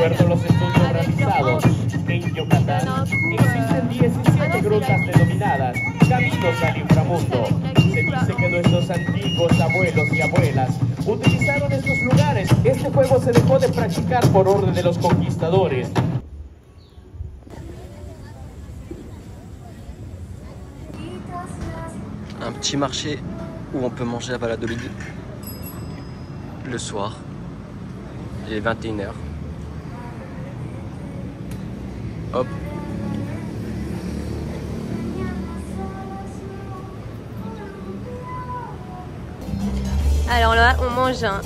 acuerdo a los estudios realizados en Yucatán, existen 17 grutas denominadas Caminos al Inframundo. Se dice que nuestros antiguos abuelos y abuelas utilizaron estos lugares. Este juego se dejó de practicar por orden de los conquistadores. Un petit marché où on peut manger à Valladolid le soir, il est 21 h. Hop. Alors là, on mange un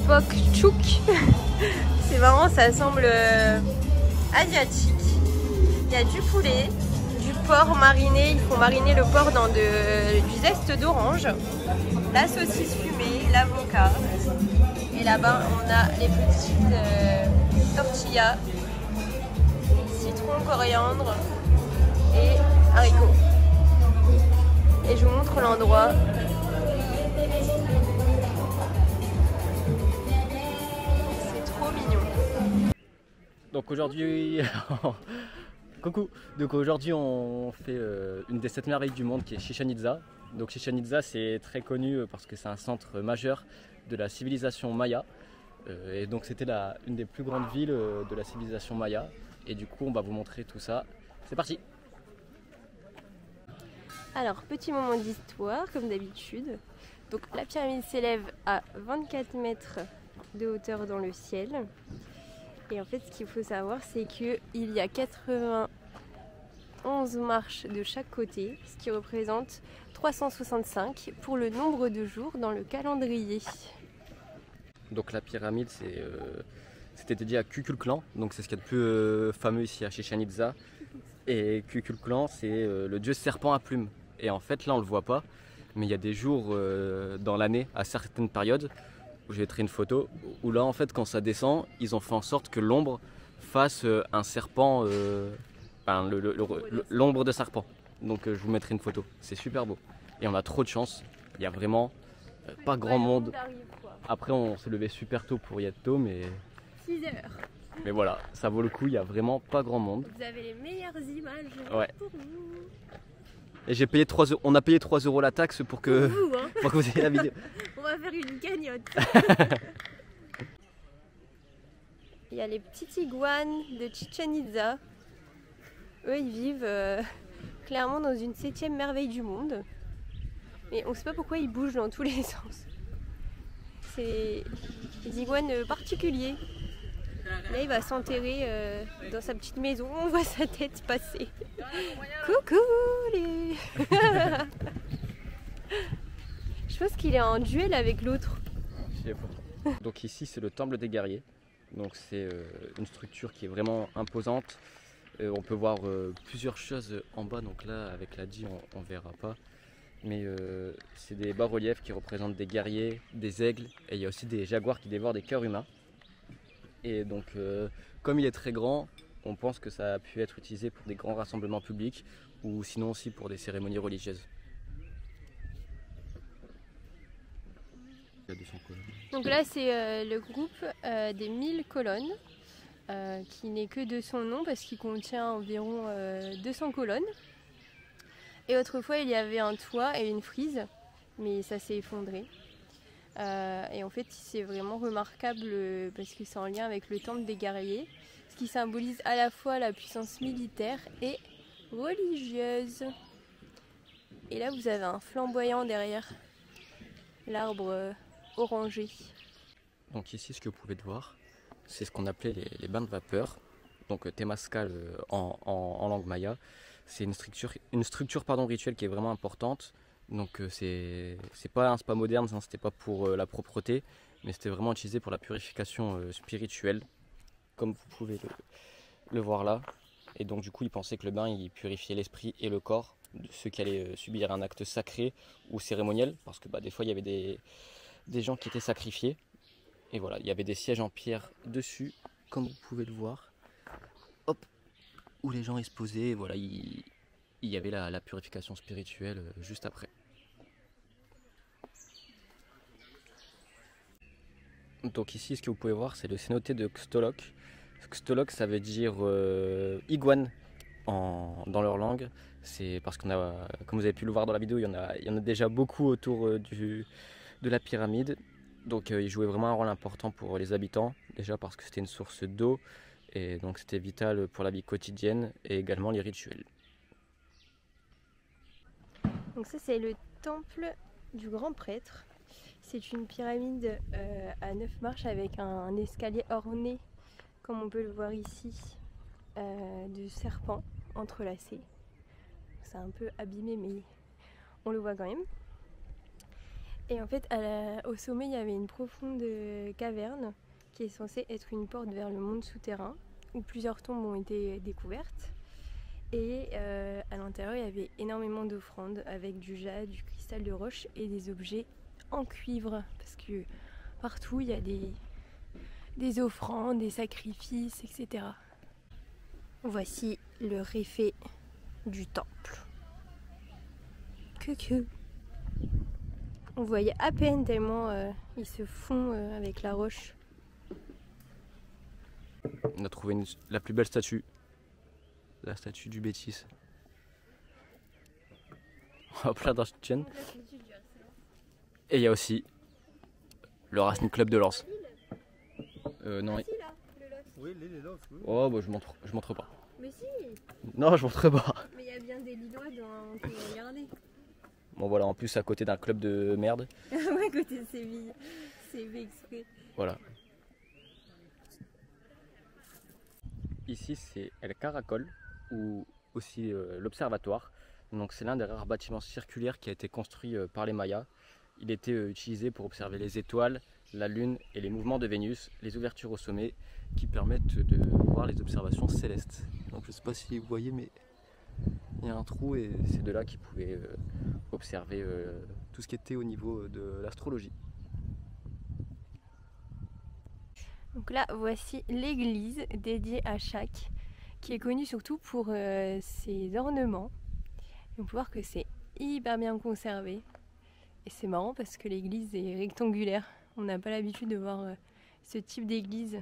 pok chouk. C'est marrant, ça semble asiatique. Il y a du poulet, du porc mariné. Ils font mariner le porc dans du zeste d'orange, la saucisse fumée, l'avocat. Et là-bas, on a les petites tortillas, citron, coriandre et haricots. Et je vous montre l'endroit. Donc aujourd'hui, coucou. Donc aujourd'hui on fait une des 7 merveilles du monde qui est Chichén Itzá. Donc Chichén Itzá c'est très connu parce que c'est un centre majeur de la civilisation maya. Et donc c'était une des plus grandes villes de la civilisation maya. Et du coup on va vous montrer tout ça. C'est parti. Alors petit moment d'histoire comme d'habitude. Donc la pyramide s'élève à 24 mètres de hauteur dans le ciel. Et en fait, ce qu'il faut savoir, c'est qu'il y a 91 marches de chaque côté, ce qui représente 365 pour le nombre de jours dans le calendrier. Donc la pyramide, c'était dédié à Kukulkan, donc c'est ce qu'il y a de plus fameux ici à Chichén Itzá. Et Kukulkan, c'est le dieu serpent à plumes. Et en fait, là, on ne le voit pas, mais il y a des jours dans l'année, à certaines périodes, où j'ai montré une photo, où là en fait quand ça descend, ils ont fait en sorte que l'ombre fasse un serpent, l'ombre de serpent. Donc je vous mettrai une photo, c'est super beau. Et on a trop de chance, il n'y a vraiment pas grand monde. Après on s'est levé super tôt pour y être tôt, mais 6 heures. Mais voilà, ça vaut le coup, il n'y a vraiment pas grand monde. Vous avez les meilleures images pour vous. Et j'ai payé 3 €, on a payé 3 € la taxe pour que vous, hein. Pour que vous ayez la vidéo. On va faire une cagnotte. Il y a les petites iguanes de Chichén Itzá. Eux, ils vivent clairement dans une 7e merveille du monde. Mais on ne sait pas pourquoi ils bougent dans tous les sens. C'est des iguanes particuliers. Là, il va s'enterrer dans sa petite maison. On voit sa tête passer. Coucou les... Je pense qu'il est en duel avec l'autre. Je sais pas. Donc ici, c'est le temple des guerriers. Donc c'est une structure qui est vraiment imposante. On peut voir plusieurs choses en bas. Donc là, avec la Di, on verra pas. Mais c'est des bas-reliefs qui représentent des guerriers, des aigles. Et il y a aussi des jaguars qui dévorent des cœurs humains. Et donc, comme il est très grand, on pense que ça a pu être utilisé pour des grands rassemblements publics ou sinon aussi pour des cérémonies religieuses. Donc là, c'est le groupe des 1000 colonnes, qui n'est que de son nom parce qu'il contient environ 200 colonnes. Et autrefois, il y avait un toit et une frise, mais ça s'est effondré. Et en fait, c'est vraiment remarquable parce que c'est en lien avec le temple des guerriers, ce qui symbolise à la fois la puissance militaire et religieuse. Et là, vous avez un flamboyant derrière l'arbre orangé. Donc ici, ce que vous pouvez voir, c'est ce qu'on appelait les bains de vapeur, donc Temazcal en langue maya. C'est une structure rituelle qui est vraiment importante. Donc c'est pas un spa moderne, hein, c'était pas pour la propreté, mais c'était vraiment utilisé pour la purification spirituelle, comme vous pouvez le voir là. Et donc du coup ils pensaient que le bain il purifiait l'esprit et le corps de ceux qui allaient subir un acte sacré ou cérémoniel, parce que des fois il y avait des gens qui étaient sacrifiés. Et voilà, il y avait des sièges en pierre dessus, comme vous pouvez le voir, hop, où les gens y se posaient, et voilà, il y avait la purification spirituelle juste après. Donc ici, ce que vous pouvez voir, c'est le cénote de Xtolok. Xtolok, ça veut dire iguane dans leur langue. C'est parce qu'on a, comme vous avez pu le voir dans la vidéo, il y en a déjà beaucoup autour de la pyramide. Donc il jouait vraiment un rôle important pour les habitants, déjà parce que c'était une source d'eau, et donc c'était vital pour la vie quotidienne et également les rituels. Donc ça c'est le temple du grand prêtre. C'est une pyramide à 9 marches avec un escalier orné, comme on peut le voir ici, de serpents entrelacés. C'est un peu abîmé mais on le voit quand même. Et en fait au sommet il y avait une profonde caverne qui est censée être une porte vers le monde souterrain où plusieurs tombes ont été découvertes. Et à l'intérieur il y avait énormément d'offrandes avec du jade, du cristal de roche et des objets en cuivre, parce que partout il y a des offrandes, des sacrifices, etc. Voici le réfet du temple. On voyait à peine tellement il se fond avec la roche. On a trouvé la plus belle statue, la statue du Bétis. Hop là dans cette chaîne. Et il y a aussi le Racing Club de Lens. Non. Oui, les Lens, oui. Oh bah je montre pas. Mais si. Non, je montre pas. Mais il y a bien des Lillois dans regardez. Bon voilà, en plus à côté d'un club de merde. Ouais, à côté de Séville. C'est fait exprès. Voilà. Ici c'est El Caracol ou aussi l'Observatoire. Donc c'est l'un des rares bâtiments circulaires qui a été construit par les Mayas. Il était utilisé pour observer les étoiles, la lune et les mouvements de Vénus, les ouvertures au sommet qui permettent de voir les observations célestes. Donc je ne sais pas si vous voyez, mais il y a un trou et c'est de là qu'ils pouvaient observer tout ce qui était au niveau de l'astrologie. Donc là voici l'église dédiée à Chak, qui est connue surtout pour ses ornements. Et on peut voir que c'est hyper bien conservé. Et c'est marrant parce que l'église est rectangulaire. On n'a pas l'habitude de voir ce type d'église.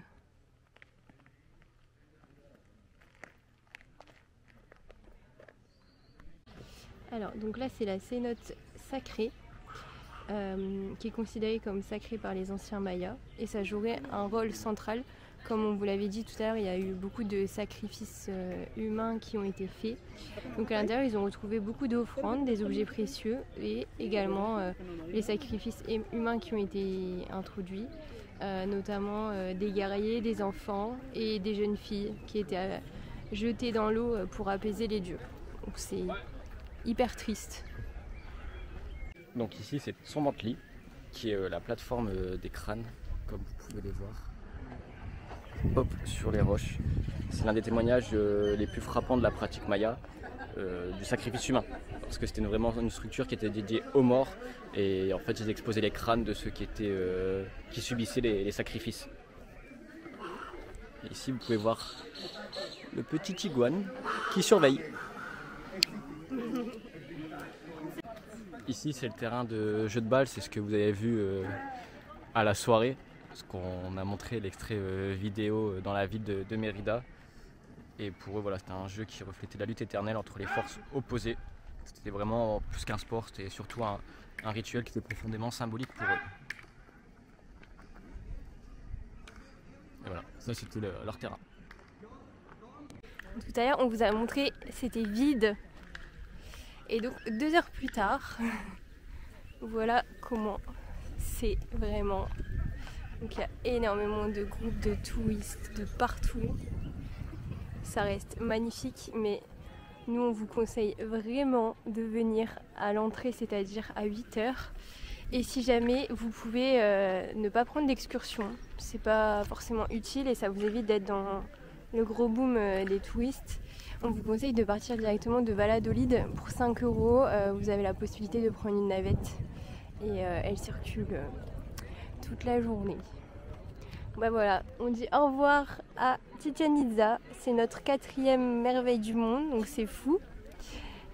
Alors, donc là c'est la cénote sacrée, qui est considérée comme sacrée par les anciens Mayas. Et ça jouerait un rôle central. Comme on vous l'avait dit tout à l'heure, il y a eu beaucoup de sacrifices humains qui ont été faits. Donc à l'intérieur, ils ont retrouvé beaucoup d'offrandes, des objets précieux et également les sacrifices humains qui ont été introduits, notamment des guerriers, des enfants et des jeunes filles qui étaient jetées dans l'eau pour apaiser les dieux. Donc c'est hyper triste. Donc ici c'est Tsommantli, qui est la plateforme des crânes, comme vous pouvez les voir. Hop, sur les roches. C'est l'un des témoignages les plus frappants de la pratique maya, du sacrifice humain. Parce que c'était vraiment une structure qui était dédiée aux morts et en fait ils exposaient les crânes de ceux qui subissaient les sacrifices. Et ici vous pouvez voir le petit iguane qui surveille. Ici c'est le terrain de jeu de balle, c'est ce que vous avez vu à la soirée. Parce qu'on a montré l'extrait vidéo dans la ville de Mérida. Et pour eux, voilà, c'était un jeu qui reflétait la lutte éternelle entre les forces opposées. C'était vraiment plus qu'un sport, c'était surtout un rituel qui était profondément symbolique pour eux. Et voilà, ça c'était leur terrain. Tout à l'heure, on vous a montré, c'était vide. Et donc, 2 heures plus tard, voilà comment c'est vraiment. Donc il y a énormément de groupes de touristes de partout. Ça reste magnifique, mais nous on vous conseille vraiment de venir à l'entrée, c'est-à-dire à 8h. Et si jamais vous pouvez ne pas prendre d'excursion, c'est pas forcément utile et ça vous évite d'être dans le gros boom des touristes. On vous conseille de partir directement de Valladolid pour 5 €. Vous avez la possibilité de prendre une navette et elle circule toute la journée. Bah voilà, on dit au revoir à Chichén Itzá, c'est notre 4e merveille du monde, donc c'est fou.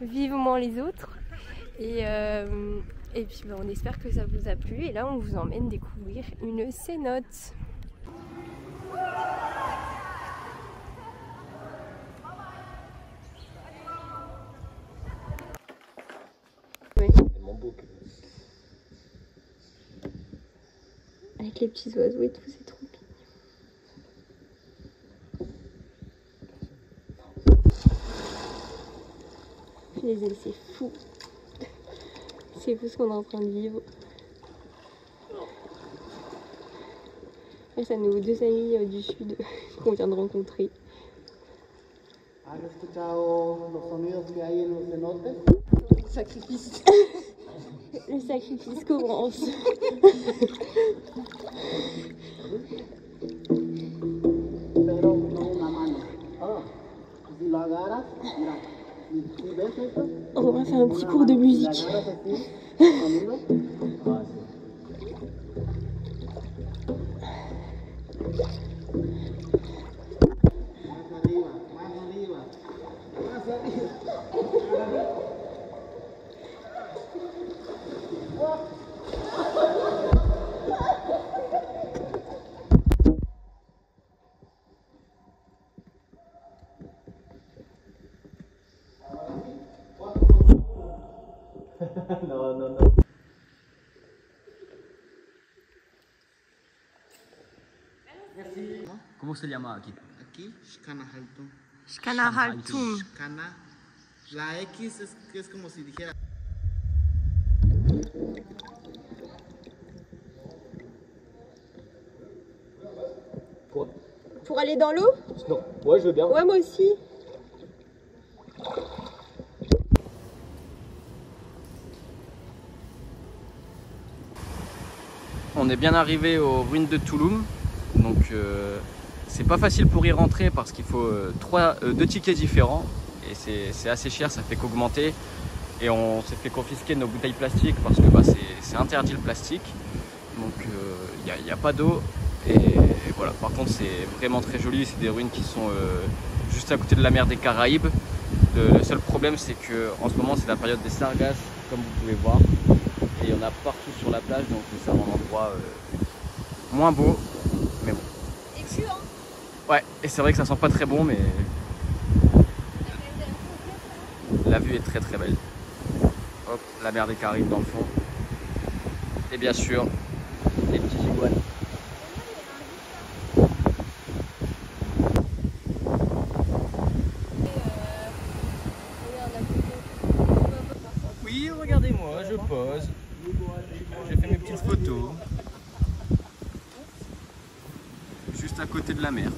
Vivement les autres. Et Et puis on espère que ça vous a plu. Et là on vous emmène découvrir une cénote. Oui. Avec les petits oiseaux et tout, c'est trop mignon. Les ailes, c'est fou. C'est fou ce qu'on est en train de vivre. Et ça nous deux amis du sud qu'on vient de rencontrer. Le sacrifice. Le sacrifice commence. On va faire un petit cours de musique. Non, non, non. Merci. ¿Cómo se llama aquí? Aquí, Shkana Haltum. Shkana Haltum. Shkana. La X es como si dijera. Quoi? Pour aller dans l'eau? Non. Ouais, je veux bien. Ouais, moi aussi. On est bien arrivé aux ruines de Tulum, donc c'est pas facile pour y rentrer parce qu'il faut deux tickets différents et c'est assez cher, ça fait qu'augmenter. Et on s'est fait confisquer nos bouteilles plastiques parce que c'est interdit le plastique, donc il n'y a pas d'eau. Et voilà, par contre c'est vraiment très joli, c'est des ruines qui sont juste à côté de la mer des Caraïbes. Le seul problème c'est que en ce moment c'est la période des sargasses, comme vous pouvez voir. Et il y en a partout sur la plage, donc c'est un endroit moins beau, mais bon. Et cul, hein? Ouais, et c'est vrai que ça sent pas très bon, mais la vue est très très belle. Hop, la mer des Caraïbes dans le fond. Et bien sûr, les petits iguanes. Oui, regardez-moi, je pose. J'ai fait mes petites photos. Juste à côté de la mer.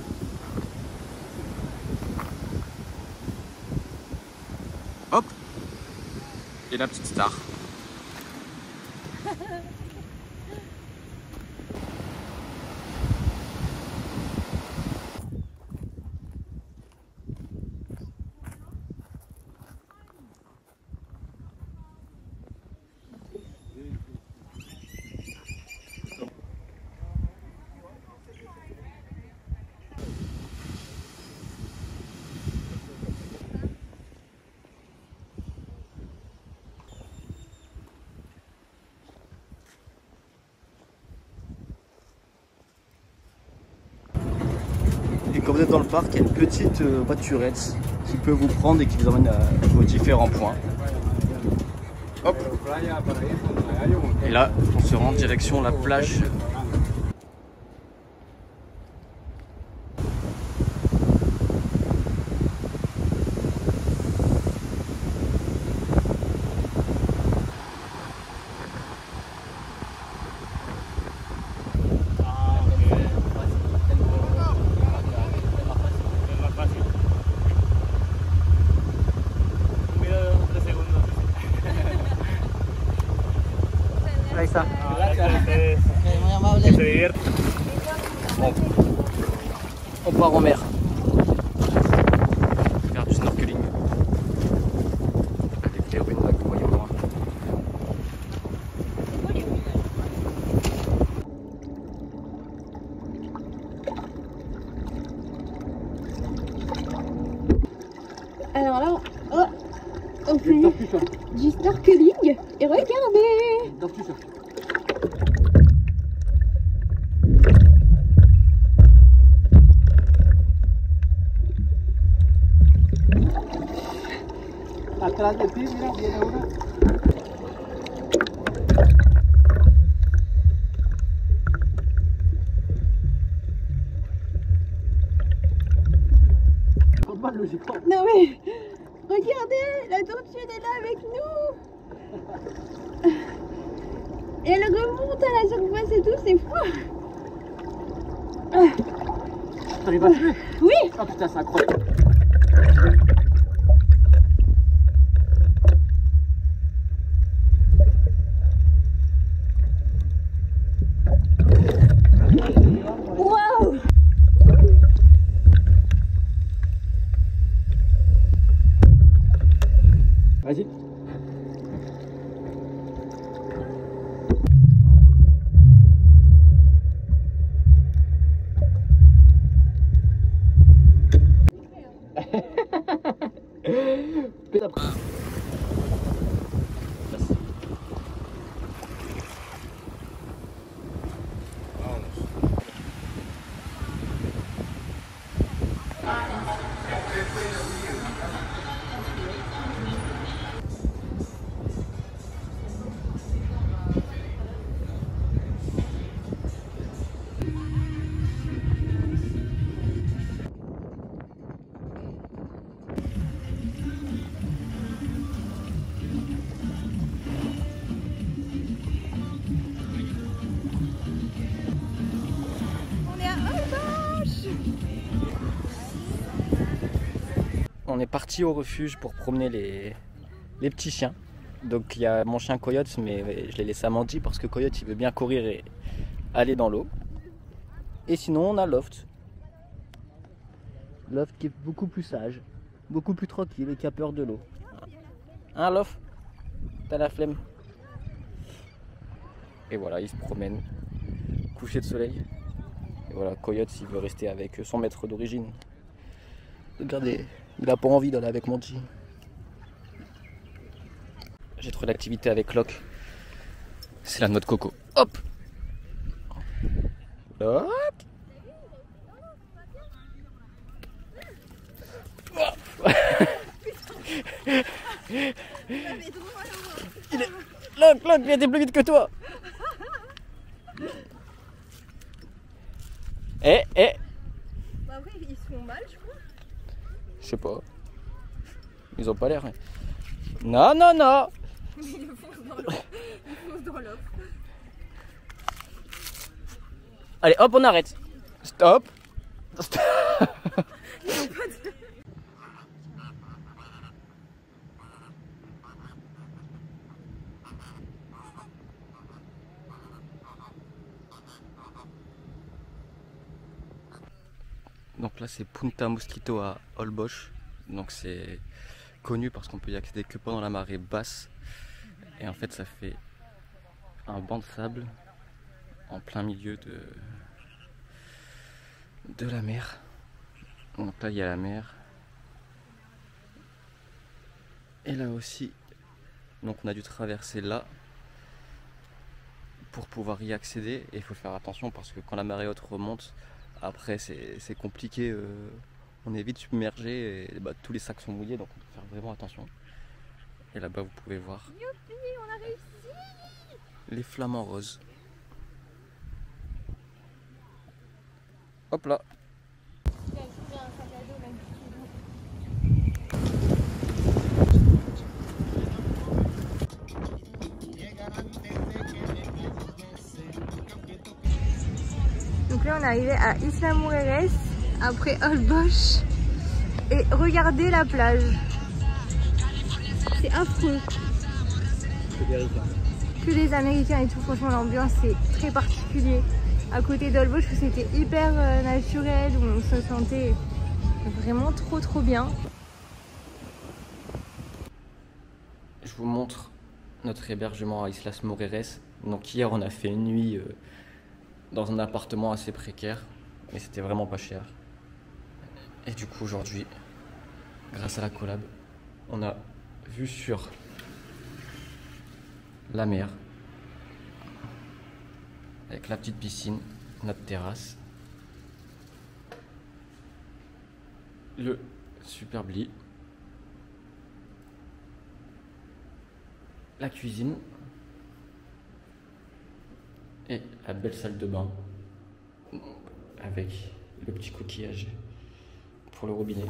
Hop! Et la petite star. Et quand vous êtes dans le parc, il y a une petite voiturette qui peut vous prendre et qui vous emmène à vos différents points. Hop. Et là, on se rend en direction la plage. Ahí está. On part en mer. Faire du snorkeling. Avec les ruines du Moyen-Orient. Alors là, oh, on fait du snorkeling et regardez. Atrás de ti, mira, viene una. Non mais, regardez, la tortue elle est là avec nous. Et elle remonte à la surface et tout, c'est fou. T'arrives à tuer? Oui. Oh putain, c'est incroyable. Waouh. Vas-y. On est parti au refuge pour promener les petits chiens. Donc il y a mon chien Coyote, mais je l'ai laissé à Mandy parce que Coyote il veut bien courir et aller dans l'eau. Et sinon on a Loft. Loft qui est beaucoup plus sage, beaucoup plus tranquille et qui a peur de l'eau. Hein Loft? T'as la flemme? Et voilà, il se promène, coucher de soleil. Et voilà, Coyote il veut rester avec son maître d'origine. Regardez, il a pas envie d'aller avec Monty. J'ai trouvé l'activité avec Locke. C'est la noix de coco. Hop! Hop! Locke, il était plus vite que toi! Bah après ils se font mal je crois. Je sais pas. Ils ont pas l'air. Non, non, non! Mais ils foncent dans l'eau. Ils foncent dans l'eau. Allez, hop, on arrête. Stop. Stop. Donc là, c'est Punta Mosquito à Holbox. Donc c'est connu parce qu'on peut y accéder que pendant la marée basse. Et en fait, ça fait un banc de sable en plein milieu de la mer. Donc là, il y a la mer. Et là aussi. Donc on a dû traverser là pour pouvoir y accéder. Et il faut faire attention parce que quand la marée haute remonte, après c'est compliqué. On est vite submergé et tous les sacs sont mouillés, donc on peut faire vraiment attention. Et là-bas, vous pouvez voir. Youpi, on a réussi! Les flamants roses. Hop là. Donc là on est arrivé à Isla Mujeres après Holbox et regardez la plage. C'est affreux. Que des Américains et tout, franchement l'ambiance c'est très particulier. À côté d'Holbox où c'était hyper naturel, où on se sentait vraiment trop bien. Je vous montre notre hébergement à Islas Mujeres. Donc hier on a fait une nuit dans un appartement assez précaire, mais c'était vraiment pas cher. Et du coup aujourd'hui, grâce à la collab, on a vue sur la mer, avec la petite piscine, notre terrasse, le superbe lit, la cuisine et la belle salle de bain avec le petit coquillage pour le robinet.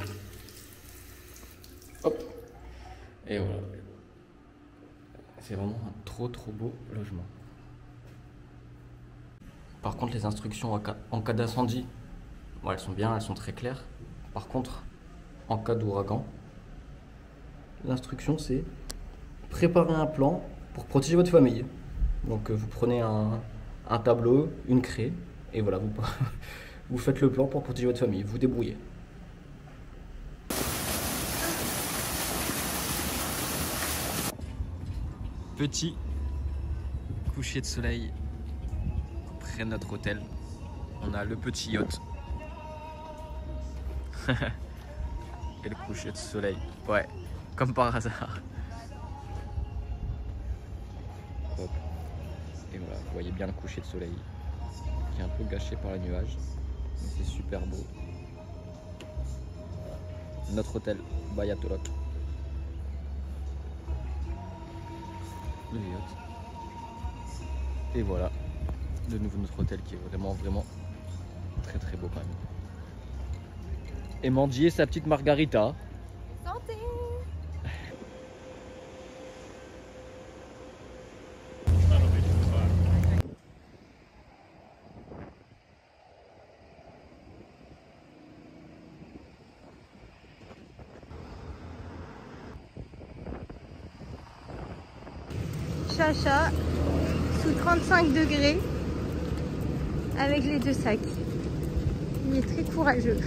Hop, et voilà. C'est vraiment un trop beau logement. Par contre, les instructions en cas d'incendie, bon, elles sont bien, elles sont très claires. Par contre, en cas d'ouragan, l'instruction c'est préparer un plan pour protéger votre famille. Donc vous prenez un tableau, une craie, et voilà, vous faites le plan pour protéger votre famille, vous débrouillez. Petit coucher de soleil près de notre hôtel. On a le petit yacht. Et le coucher de soleil. Ouais, comme par hasard. Hop. Et voilà, vous voyez bien le coucher de soleil qui est un peu gâché par les nuages. Mais c'est super beau. Notre hôtel, Bayatolok. Le yacht. Et voilà, de nouveau notre hôtel qui est vraiment très beau quand même. Et Mandy et sa petite margarita. Santé! Chacha sous 35 degrés avec les 2 sacs. Il est très courageux.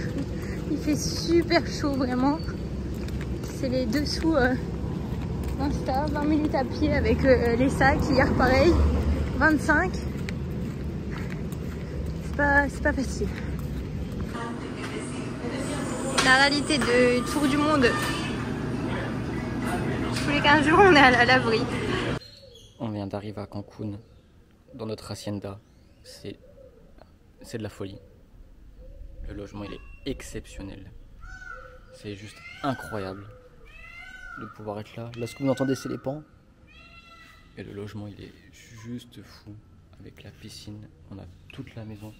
Il fait super chaud vraiment. C'est les dessous d'Insta, 20 minutes à pied avec les sacs. Hier pareil, 25. C'est pas facile. La réalité de tour du monde. Tous les 15 jours on est à l'abri. On vient d'arriver à Cancun, dans notre hacienda. C'est de la folie. Le logement il est exceptionnel. C'est juste incroyable de pouvoir être là. Là ce que vous entendez c'est les pans. Et le logement il est juste fou. Avec la piscine, on a toute la maison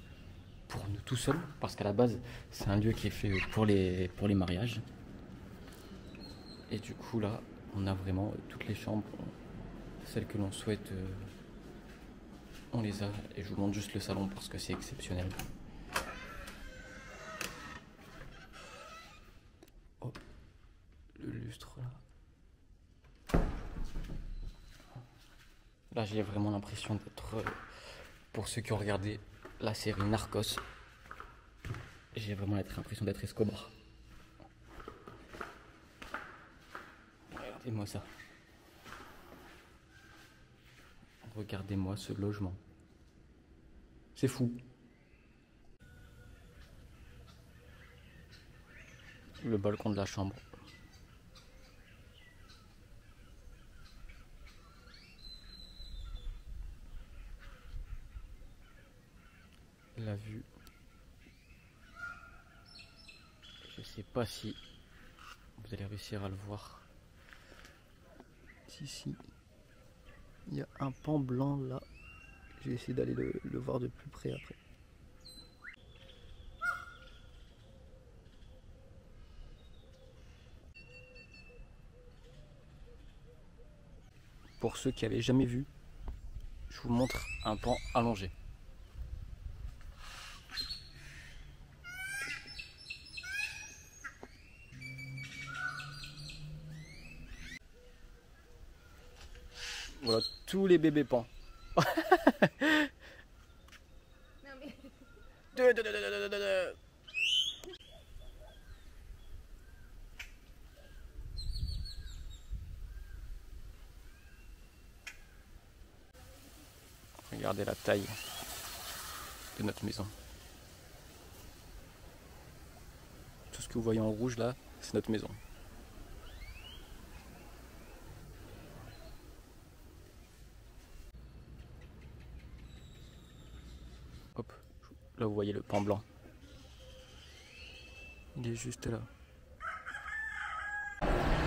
pour nous tout seuls. Parce qu'à la base c'est un lieu qui est fait pour les mariages. Et du coup là on a vraiment toutes les chambres. Celles que l'on souhaite, on les a. Et je vous montre juste le salon parce que c'est exceptionnel. Oh, le lustre là. Là j'ai vraiment l'impression d'être, pour ceux qui ont regardé la série Narcos, j'ai vraiment l'impression d'être Escobar. Regardez-moi ça. Regardez-moi ce logement. C'est fou. Le balcon de la chambre. La vue. Je sais pas si vous allez réussir à le voir. Si. Il y a un pan blanc là. Je vais essayer d'aller le voir de plus près après. Pour ceux qui n'avaient jamais vu, je vous montre un pan allongé. Voilà tous les bébés pans. Regardez la taille de notre maison. Tout ce que vous voyez en rouge là, c'est notre maison. Là vous voyez le pan blanc. Il est juste là.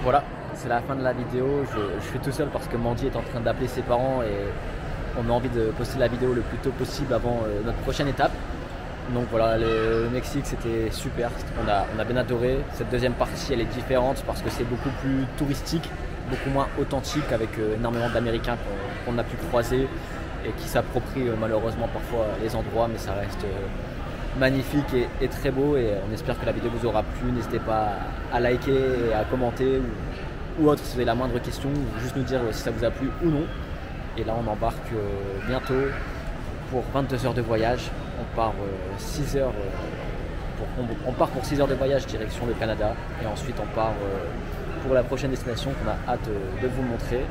Voilà, c'est la fin de la vidéo. Je suis tout seul parce que Mandy est en train d'appeler ses parents et on a envie de poster la vidéo le plus tôt possible avant notre prochaine étape. Donc voilà, le Mexique c'était super, on a bien adoré. Cette deuxième partie elle est différente parce que c'est beaucoup plus touristique, beaucoup moins authentique avec énormément d'Américains qu'on a pu croiser et qui s'approprient malheureusement parfois les endroits, mais ça reste magnifique et très beau et on espère que la vidéo vous aura plu. N'hésitez pas à liker et à commenter ou autre si vous avez la moindre question, ou juste nous dire si ça vous a plu ou non. Et là on embarque bientôt pour 22 heures de voyage. On part 6 heures on part pour 6 heures de voyage direction le Canada et ensuite on part pour la prochaine destination qu'on a hâte de vous montrer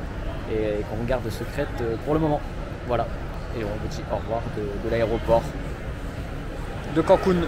et qu'on garde secrète pour le moment. Voilà, et on vous dit au revoir de l'aéroport de Cancun.